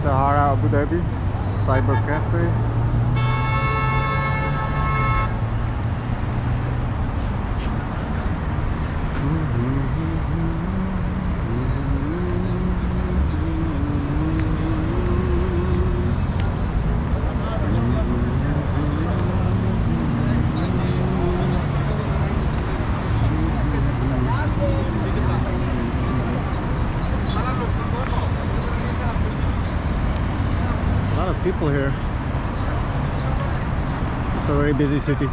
Sahara Abu Dhabi Cyber Cafe. A lot of people here. It's a very busy city.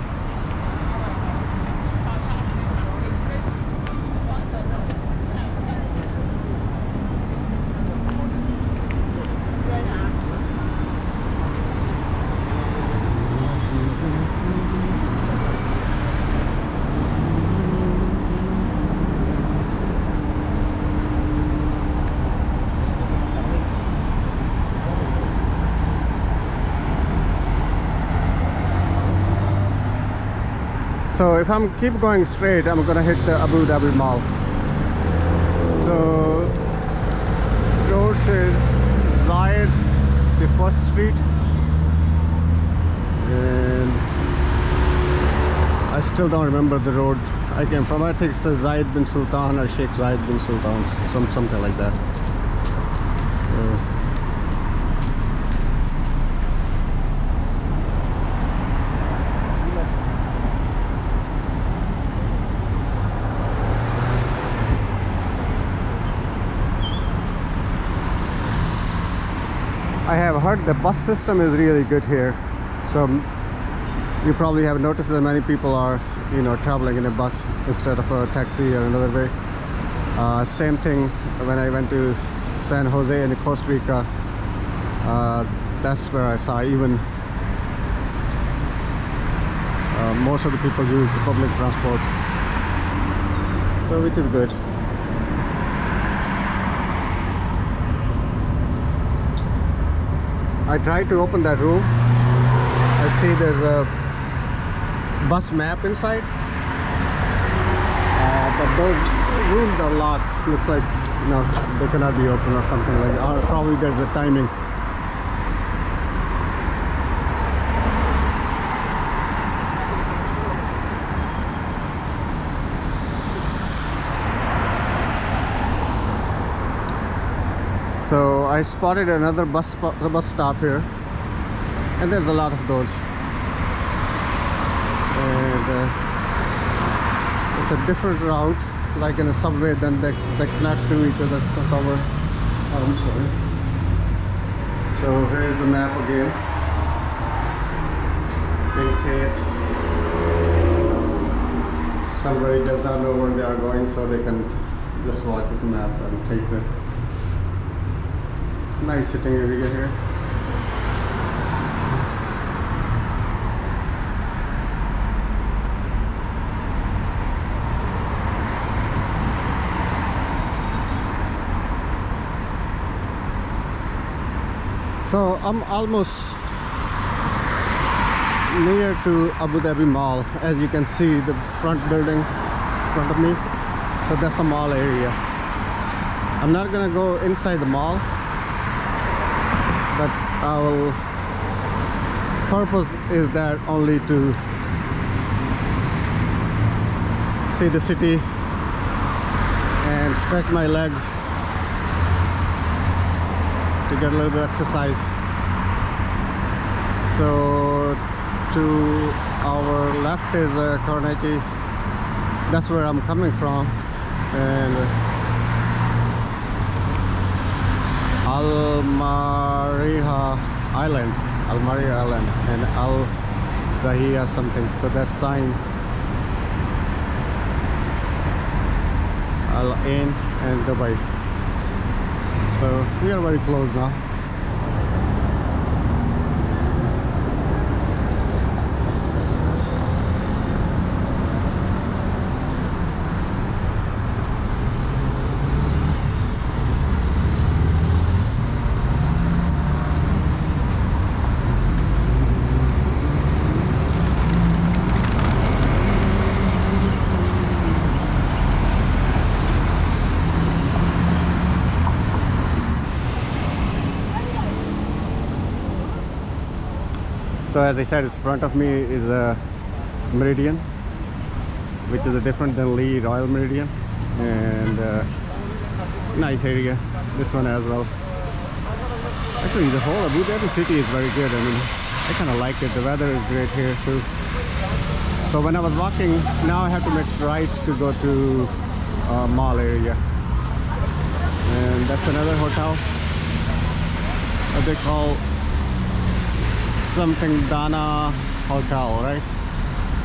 So if I'm keep going straight, I'm gonna hit the Abu Dhabi Mall. So road says Zayed, the first street, and I still don't remember the road I came from. I think it says Zayed bin Sultan or Sheikh Zayed bin Sultan, something like that. I have heard the bus system is really good here, so you probably have noticed that many people are, traveling in a bus instead of a taxi or another way. Same thing when I went to San Jose in Costa Rica. That's where I saw even most of the people use the public transport, so which is good. I tried to open that room. I see there's a bus map inside, but those rooms are locked. Looks like they cannot be open or something like that. Or probably there's a timing. So I spotted another bus stop here, and there's a lot of those, and it's a different route, like in a subway, then they connect to each other somewhere. So here's the map again, in case somebody does not know where they are going, so they can just watch this map and take the nice sitting area here. So I'm almost near to Abu Dhabi Mall. As you can see, the front building in front of me, so that's a mall area. I'm not gonna go inside the mall, but our purpose is that only to see the city and stretch my legs to get a little bit of exercise. So to our left is Karnataka. That's where I'm coming from, and Al-Mariha Island, and Al Zahia something. So that's sign Al Ain and Dubai. So we are very close now. So as I said, in front of me is a Meridian, which is different than Lee Royal Meridian, and nice area. This one as well. Actually, the whole Abu Dhabi city is very good. I mean, I kind of like it. The weather is great here too. So when I was walking, now I have to make right to go to mall area, and that's another hotel. What they call something Dana Hotel, right?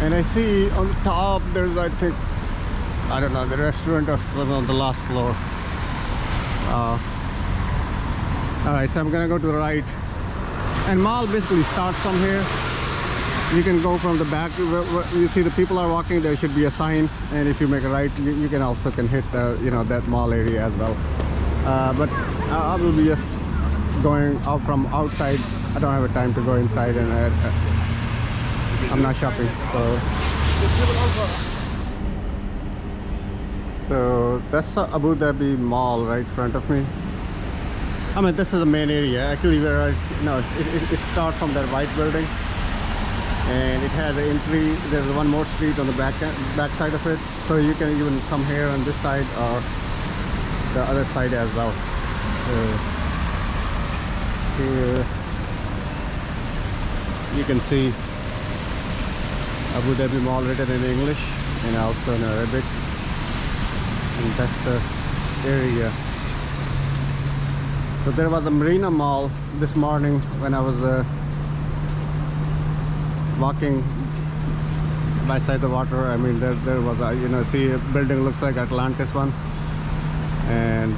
And I see on top there's, I think, I don't know, the restaurant was on the last floor. Alright, so I'm gonna go to the right, and mall basically starts from here. You can go from the back. You see the people are walking, there should be a sign, and if you make a right, you can also hit the, you know, that mall area as well. But I will be just going out from outside. I don't have a time to go inside, and I'm not shopping. So that's the Abu Dhabi Mall right in front of me. I mean, this is the main area. Actually, where it starts from that white building, and it has an entry. There's one more street on the back side of it, so you can even come here on this side or the other side as well. Here you can see Abu Dhabi Mall written in English and also in Arabic, and that's the area. So there was a Marina Mall this morning when I was walking beside the water. I mean, there was a, you know, see a building looks like Atlantis one, and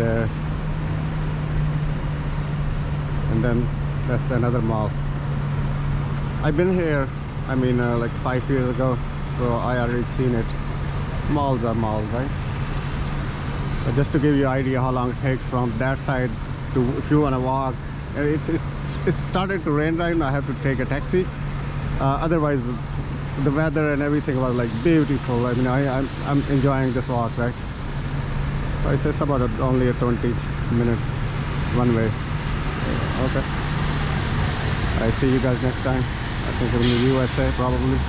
then that's another mall. I've been here, I mean, like 5 years ago, so I already seen it. Malls are malls, right? But just to give you an idea how long it takes from that side to, if you want to walk. It's started to rain right now. I have to take a taxi. Otherwise, the weather and everything was like beautiful. I mean, I'm enjoying this walk, right? So it's about only a 20-minute one way. Okay. I see you guys next time. I think in the USA probably.